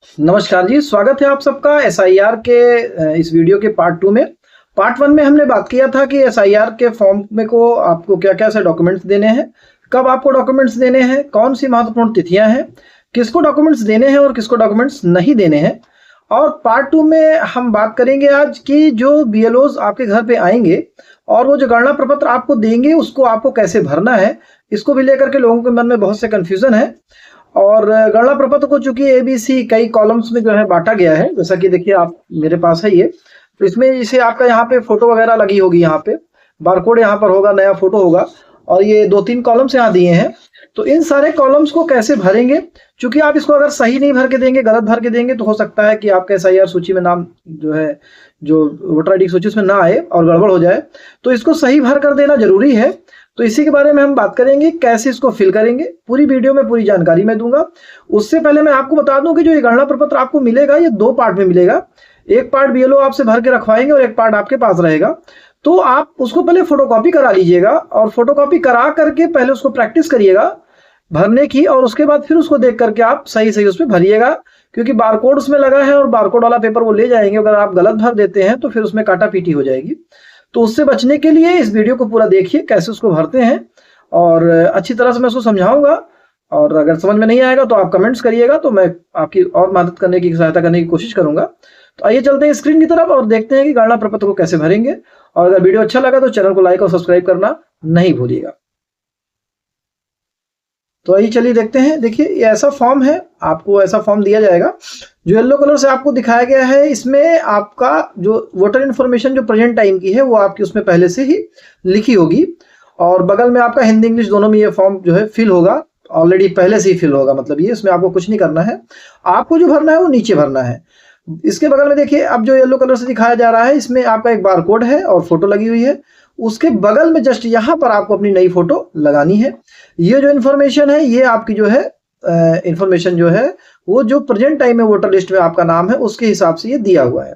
नमस्कार जी, स्वागत है आप सबका एसआईआर के इस वीडियो के पार्ट 2 में। पार्ट 1 में हमने बात किया था कि एसआईआर के फॉर्म में को आपको क्या-क्या से डॉक्यूमेंट्स देने हैं, कब आपको डॉक्यूमेंट्स देने हैं, कौन सी महत्वपूर्ण तिथियां हैं, किसको डॉक्यूमेंट्स देने हैं और किसको डॉक्यूमेंट्स नहीं देने हैं। और पार्ट 2 में हम बात करेंगे आज कि जो बीएलओज आपके घर पे आएंगे और वो जो गणना प्रपत्र आपको देंगे उसको आपको कैसे भरना है, इसको भी लेकर के लोगों के मन में बहुत से कन्फ्यूजन है। और गणना प्रपत्र को चूंकि एबीसी कई कॉलम्स में जो है बांटा गया है, जैसा कि देखिए आप मेरे पास है ये, तो इसमें जैसे आपका यहाँ पे फोटो वगैरह लगी होगी, यहाँ पे बारकोड यहाँ पर होगा, नया फोटो होगा और ये 2-3 कॉलम्स यहाँ दिए हैं। तो इन सारे कॉलम्स को कैसे भरेंगे, चूंकि आप इसको अगर सही नहीं भर के देंगे, गलत भर के देंगे तो हो सकता है कि आपके एसआईआर सूची में नाम जो है, जो वोटर आईडी सूची उसमें ना आए और गड़बड़ हो जाए। तो इसको सही भर कर देना जरूरी है। तो इसी के बारे में हम बात करेंगे, कैसे इसको फिल करेंगे। पूरी वीडियो में पूरी जानकारी मैं दूंगा। उससे पहले मैं आपको बता दूं कि जो ये गणना प्रपत्र आपको मिलेगा ये 2 पार्ट में मिलेगा। एक पार्ट बीएलओ आपसे भर के रखवाएंगे और एक पार्ट आपके पास रहेगा। तो आप उसको पहले फोटोकॉपी करा लीजिएगा और फोटोकॉपी करा करके पहले उसको प्रैक्टिस करिएगा भरने की, और उसके बाद फिर उसको देख करके आप सही सही उसमें भरिएगा, क्योंकि बारकोड उसमें लगा है और बारकोड वाला पेपर वो ले जाएंगे। अगर आप गलत भर देते हैं तो फिर उसमें काटा पीटी हो जाएगी। तो उससे बचने के लिए इस वीडियो को पूरा देखिए, कैसे उसको भरते हैं, और अच्छी तरह से मैं उसको समझाऊंगा। और अगर समझ में नहीं आएगा तो आप कमेंट्स करिएगा, तो मैं आपकी और मदद करने की, सहायता करने की कोशिश करूंगा। तो आइए चलते हैं स्क्रीन की तरफ और देखते हैं कि गणना प्रपत्र को कैसे भरेंगे। और अगर वीडियो अच्छा लगा तो चैनल को लाइक और सब्सक्राइब करना नहीं भूलिएगा। तो आइए चलिए देखते हैं। देखिए ये ऐसा फॉर्म है, आपको ऐसा फॉर्म दिया जाएगा जो येलो कलर से आपको दिखाया गया है। इसमें आपका जो वोटर इन्फॉर्मेशन जो प्रेजेंट टाइम की है वो आपकी उसमें पहले से ही लिखी होगी, और बगल में आपका हिंदी इंग्लिश दोनों में ये फॉर्म जो है फिल होगा, ऑलरेडी पहले से ही फिल होगा। मतलब ये इसमें आपको कुछ नहीं करना है, आपको जो भरना है वो नीचे भरना है। इसके बगल में देखिए अब जो येलो कलर से दिखाया जा रहा है, इसमें आपका एक बारकोड है और फोटो लगी हुई है। उसके बगल में जस्ट यहाँ पर आपको अपनी नई फोटो लगानी है। ये जो इन्फॉर्मेशन है ये आपकी जो है इन्फॉर्मेशन जो है वो जो प्रेजेंट टाइम में वोटर लिस्ट में आपका नाम है उसके हिसाब से ये दिया हुआ है।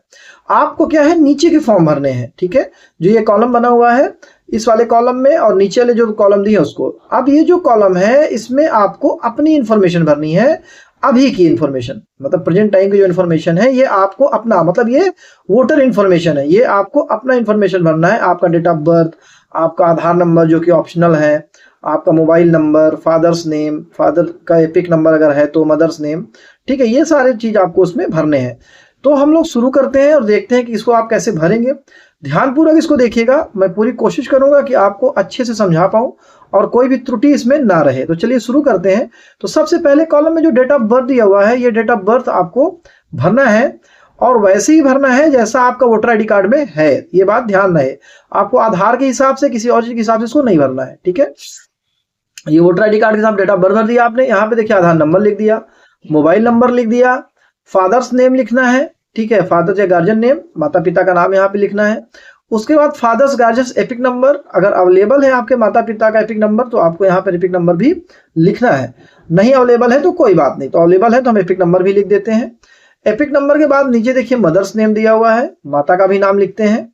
आपको क्या है, नीचे के फॉर्म भरने हैं, ठीक है। जो ये कॉलम बना हुआ है इस वाले कॉलम में और नीचे वाले जो कॉलम दिए उसको, अब ये जो कॉलम है इसमें आपको अपनी इन्फॉर्मेशन भरनी है, अभी की इन्फॉर्मेशन, मतलब प्रेजेंट टाइम की जो इन्फॉर्मेशन है ये आपको अपना, मतलब ये वोटर इन्फॉर्मेशन है, ये आपको अपना इन्फॉर्मेशन भरना है। आपका डेट ऑफ बर्थ, आपका आधार नंबर जो कि ऑप्शनल है, आपका mobile number, father's name, father का एपिक नंबर अगर है तो मदर्स नेम, ठीक है। ये सारे चीज आपको उसमें भरने हैं। तो हम लोग शुरू करते हैं और देखते हैं कि इसको आप कैसे भरेंगे। ध्यानपूर्वक इसको देखिएगा, मैं पूरी कोशिश करूंगा कि आपको अच्छे से समझा पाऊं और कोई भी त्रुटि इसमें ना रहे। तो चलिए शुरू करते हैं। तो सबसे पहले कॉलम में जो डेट ऑफ बर्थ दिया हुआ है, ये डेट ऑफ बर्थ आपको भरना है और वैसे ही भरना है जैसा आपका वोटर आईडी कार्ड में है। ये बात ध्यान रहे, आपको आधार के हिसाब से, किसी और चीज के हिसाब से इसको नहीं भरना है, ठीक है। ये वोटर आईडी कार्ड के साथ डेट ऑफ बर्थ भर दिया आपने, यहाँ पे देखिए आधार नंबर लिख दिया, मोबाइल नंबर लिख दिया, फादर्स नेम लिखना है, ठीक है, फादर या गार्जियन नेम, माता पिता का नाम यहाँ पे लिखना है। उसके बाद फादर्स गार्जियंस एपिक नंबर, अगर अवेलेबल है आपके माता पिता का एपिक नंबर तो आपको यहाँ पर एपिक नंबर भी लिखना है। नहीं अवेलेबल है तो कोई बात नहीं, तो अवेलेबल है तो हम एपिक नंबर भी लिख देते हैं। एपिक नंबर के बाद नीचे देखिए मदर्स नेम दिया हुआ है, माता का भी नाम लिखते हैं।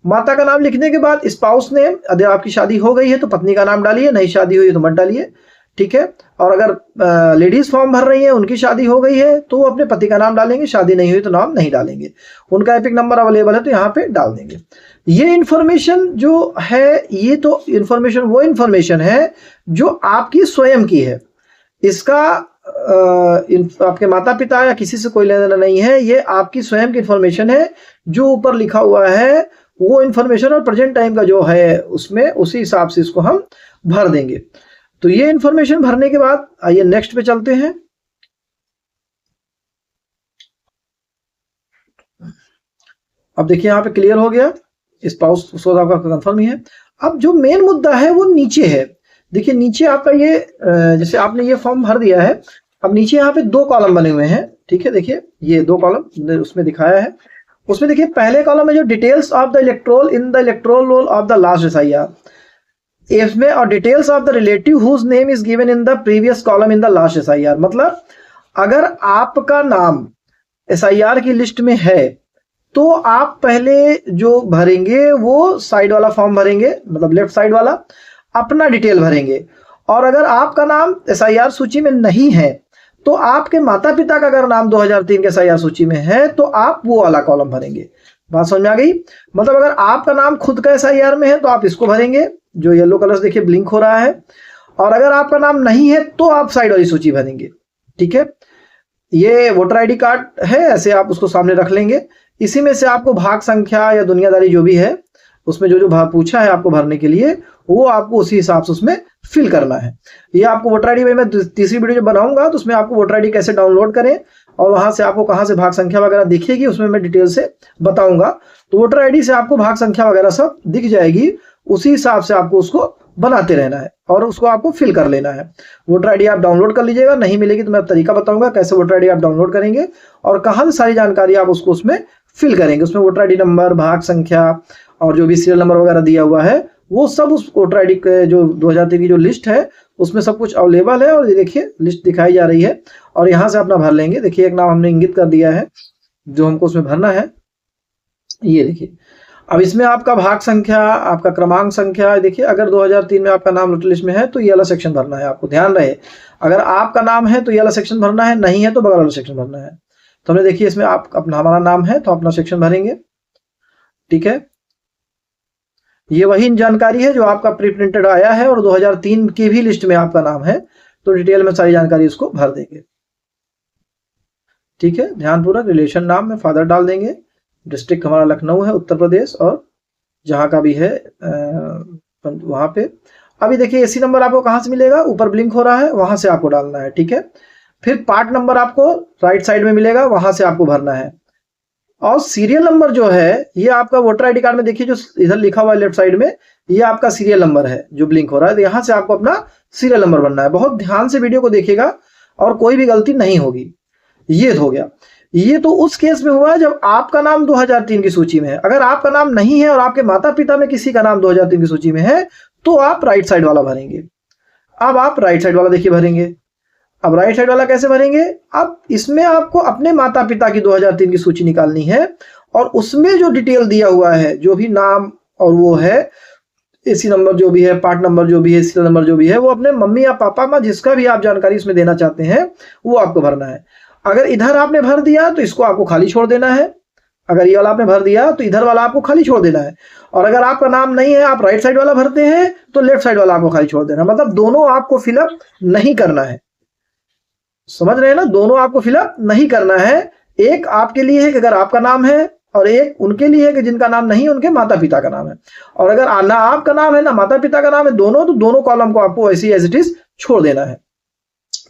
माता का नाम लिखने के बाद स्पाउस नेम, अगर आपकी शादी हो गई है तो पत्नी का नाम डालिए, नहीं शादी हुई है तो मत डालिए, ठीक है। और अगर लेडीज फॉर्म भर रही है, उनकी शादी हो गई है तो वो अपने पति का नाम डालेंगे, शादी नहीं हुई तो नाम नहीं डालेंगे। उनका एपिक नंबर अवेलेबल है तो यहाँ पे डाल देंगे। ये इन्फॉर्मेशन जो है, ये तो इन्फॉर्मेशन वो इन्फॉर्मेशन है जो आपकी स्वयं की है। इसका आपके माता पिता या किसी से कोई लेना देना नहीं है, ये आपकी स्वयं की इन्फॉर्मेशन है। जो ऊपर लिखा हुआ है वो इन्फॉर्मेशन और प्रेजेंट टाइम का जो है उसमें उसी हिसाब से इसको हम भर देंगे। तो ये इन्फॉर्मेशन भरने के बाद आइए नेक्स्ट पे चलते हैं। अब देखिए यहाँ पे क्लियर हो गया, स्पाउस उसको आपका कंफर्म ही है। अब जो मेन मुद्दा है वो नीचे है। देखिए नीचे आपका ये जैसे आपने ये फॉर्म भर दिया है, अब नीचे यहाँ पे 2 कॉलम बने हुए हैं, ठीक है। देखिए ये 2 कॉलम उसमें दिखाया है। उसमें देखिए पहले कॉलम में जो details of the electoral in the electoral roll of the last SIR, इसमें और details of the relative whose name is given in the previous column in the last SIR. मतलब अगर आपका नाम एसआईआर की लिस्ट में है तो आप पहले जो भरेंगे वो साइड वाला फॉर्म भरेंगे, मतलब लेफ्ट साइड वाला, अपना डिटेल भरेंगे। और अगर आपका नाम एसआईआर सूची में नहीं है तो आपके माता पिता का अगर नाम 2003 के SIR सूची में है तो आप वो वाला कॉलम भरेंगे। बात समझ में आ गई? मतलब अगर आपका नाम खुद का SIR में है तो आप इसको भरेंगे, जो येलो कलर से देखिए ब्लिंक हो रहा है, और अगर आपका नाम नहीं है तो आप साइड वाली सूची भरेंगे। ठीक है, ये वोटर ID कार्ड है, ऐसे आप उसको सामने रख लेंगे। इसी में से आपको भाग संख्या या दुनियादारी जो भी है उसमें जो जो भाग पूछा है आपको भरने के लिए, वो आपको उसी हिसाब से उसमें फिल करना है। ये आपको वोटर ID में मैं तीसरी वीडियो जो बनाऊंगा तो उसमें आपको वोटर ID कैसे डाउनलोड करें और वहां से आपको कहां से भाग संख्या वगैरह दिखेगी उसमें मैं डिटेल से बताऊंगा। तो वोटर ID से आपको भाग संख्या वगैरह सब दिख जाएगी, उसी हिसाब से आपको उसको बनाते रहना है और उसको आपको फिल कर लेना है। वोटर ID आप डाउनलोड कर लीजिएगा, नहीं मिलेगी तो मैं तरीका बताऊंगा कैसे वोटर ID आप डाउनलोड करेंगे और कहां से सारी जानकारी आप उसको उसमें फिल करेंगे। उसमें वोटर ID नंबर, भाग संख्या और जो भी सीरियल नंबर वगैरह दिया हुआ है वो सब उस वोटर ID के जो 2003 की जो लिस्ट है उसमें सब कुछ अवेलेबल है। और ये देखिए लिस्ट दिखाई जा रही है और यहाँ से अपना भर लेंगे। देखिए एक नाम हमने इंगित कर दिया है जो हमको उसमें भरना है, ये देखिए। अब इसमें आपका भाग संख्या, आपका क्रमांक संख्या, देखिए अगर 2003 में आपका नाम वोटर लिस्ट में है तो ये वाला सेक्शन भरना है, आपको ध्यान रहे। अगर आपका नाम है तो ये वाला सेक्शन भरना है, नहीं है तो बगल वाला सेक्शन भरना है। तो हमने देखिए इसमें आप अपना हमारा नाम है तो अपना सेक्शन भरेंगे। ठीक है, ये वही जानकारी है जो आपका प्री प्रिंटेड आया है और 2003 की भी लिस्ट में आपका नाम है, तो डिटेल में सारी जानकारी उसको भर देंगे। ठीक है, ध्यानपूर्वक रिलेशन नाम में फादर डाल देंगे, डिस्ट्रिक्ट हमारा लखनऊ है उत्तर प्रदेश और जहां का भी है वहां पे। अभी देखिए एसी नंबर आपको कहां से मिलेगा, ऊपर ब्लिंक हो रहा है वहां से आपको डालना है। ठीक है, फिर पार्ट नंबर आपको राइट साइड में मिलेगा, वहां से आपको भरना है। और सीरियल नंबर जो है ये आपका वोटर ID कार्ड में देखिए जो इधर लिखा हुआ है लेफ्ट साइड में, ये आपका सीरियल नंबर है जो ब्लिंक हो रहा है, तो यहां से आपको अपना सीरियल नंबर भरना है। बहुत ध्यान से वीडियो को देखिएगा और कोई भी गलती नहीं होगी। ये हो गया, ये तो उस केस में हुआ जब आपका नाम 2003 की सूची में है। अगर आपका नाम नहीं है और आपके माता पिता में किसी का नाम 2003 की सूची में है तो आप राइट साइड वाला भरेंगे। अब आप राइट साइड वाला देखिए भरेंगे। अब राइट साइड वाला कैसे भरेंगे, अब इसमें आपको अपने माता पिता की 2003 की सूची निकालनी है और उसमें जो डिटेल दिया हुआ है, जो भी नाम और वो है, एसी नंबर जो भी है, पार्ट नंबर जो भी है, सीरियल नंबर जो भी है, वो अपने मम्मी या पापा में जिसका भी आप जानकारी इसमें देना चाहते हैं वो आपको भरना है। अगर इधर आपने भर दिया तो इसको आपको खाली छोड़ देना है, अगर ये वाला आपने भर दिया तो इधर वाला आपको खाली छोड़ देना है। और अगर आपका नाम नहीं है, आप राइट साइड वाला भरते हैं तो लेफ्ट साइड वाला आपको खाली छोड़ देना है। मतलब दोनों आपको फिलअप नहीं करना है, समझ रहे हैं ना, दोनों आपको फिलअप नहीं करना है। एक आपके लिए है कि अगर आपका नाम है और एक उनके लिए है कि जिनका नाम नहीं है, उनके माता पिता का नाम है। और अगर ना आपका नाम है ना माता पिता का नाम है दोनों, तो दोनों कॉलम को आपको ऐसे ही एज इट इज छोड़ देना है।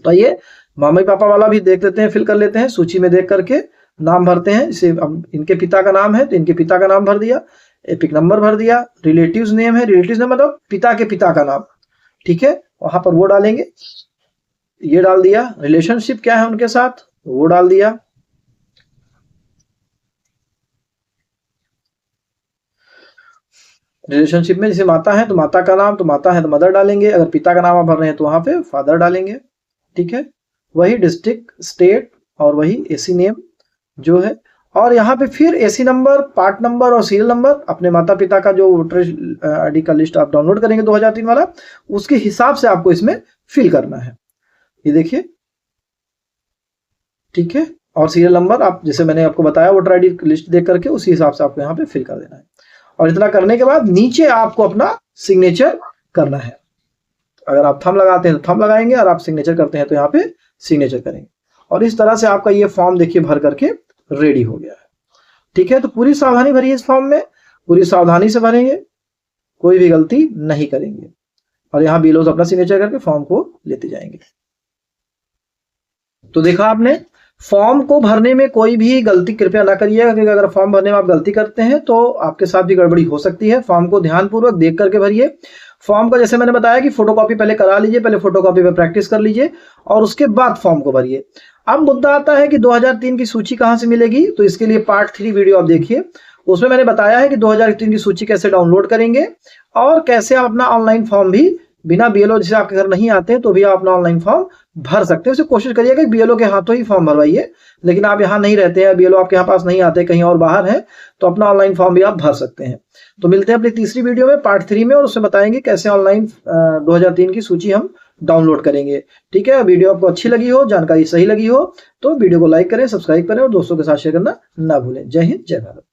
तो ये मम्मी पापा वाला भी देख लेते हैं, फिल कर लेते हैं। सूची में देख करके नाम भरते हैं। जैसे इनके पिता का नाम है तो इनके पिता का नाम भर दिया, एपिक नंबर भर दिया, रिलेटिव्स नेम है, रिलेटिव्स नेम मतलब पिता के पिता का नाम। ठीक है, वहां पर वो डालेंगे, ये डाल दिया। रिलेशनशिप क्या है उनके साथ वो डाल दिया। रिलेशनशिप में जैसे माता है तो माता का नाम, तो माता है तो मदर डालेंगे। अगर पिता का नाम आप भर रहे हैं तो वहां पे फादर डालेंगे। ठीक है, वही डिस्ट्रिक्ट, स्टेट और वही एसी नेम जो है। और यहाँ पे फिर एसी नंबर, पार्ट नंबर और सीरियल नंबर अपने माता पिता का जो वोटर ID का लिस्ट आप डाउनलोड करेंगे 2003 वाला, उसके हिसाब से आपको इसमें फिल करना है। ये देखिए, ठीक है। और सीरियल नंबर आप जैसे मैंने आपको बताया वोटर ID लिस्ट देख करके उसी हिसाब से आपको यहाँ पे फिल कर देना है। और इतना करने के बाद नीचे आपको अपना सिग्नेचर करना है। अगर आप थंब लगाते हैं तो थंब लगाएंगे और आप सिग्नेचर करते हैं तो यहाँ पे सिग्नेचर करेंगे। और इस तरह से आपका ये फॉर्म देखिए भर करके रेडी हो गया है। ठीक है, तो पूरी सावधानी भरिए इस फॉर्म में, पूरी सावधानी से भरेंगे, कोई भी गलती नहीं करेंगे। और यहाँ बीएलओ अपना सिग्नेचर करके फॉर्म को लेते जाएंगे। तो देखा आपने, फॉर्म को भरने में कोई भी गलती कृपया ना करिएगा, क्योंकि अगर फॉर्म भरने में आप गलती करते हैं तो आपके साथ भी गड़बड़ी हो सकती है। फॉर्म को ध्यानपूर्वक देख करके भरिए। फॉर्म का जैसे मैंने बताया कि फोटोकॉपी पहले करा लीजिए, पहले फोटोकॉपी पे प्रैक्टिस कर लीजिए और उसके बाद फॉर्म को भरिए। अब मुद्दा आता है कि 2003 की सूची कहां से मिलेगी, तो इसके लिए पार्ट 3 वीडियो आप देखिए। उसमें मैंने बताया है कि 2003 की सूची कैसे डाउनलोड करेंगे और कैसे आप अपना ऑनलाइन फॉर्म भी बिना बीएलओ, जैसे आपके घर नहीं आते तो भी आप अपना ऑनलाइन फॉर्म भर सकते हैं। उसे कोशिश करिएगा कि बीएलओ के हाथों ही फॉर्म भरवाइए। लेकिन आप यहाँ नहीं रहते हैं, बीएलओ आपके यहाँ पास नहीं आते, कहीं और बाहर है, तो अपना ऑनलाइन फॉर्म भी आप भर सकते हैं। तो मिलते हैं अपनी तीसरी वीडियो में पार्ट 3 में, और उसमें बताएंगे कैसे ऑनलाइन 2003 की सूची हम डाउनलोड करेंगे। ठीक है, वीडियो आपको अच्छी लगी हो, जानकारी सही लगी हो तो वीडियो को लाइक करें, सब्सक्राइब करें और दोस्तों के साथ शेयर करना ना भूलें। जय हिंद, जय भारत।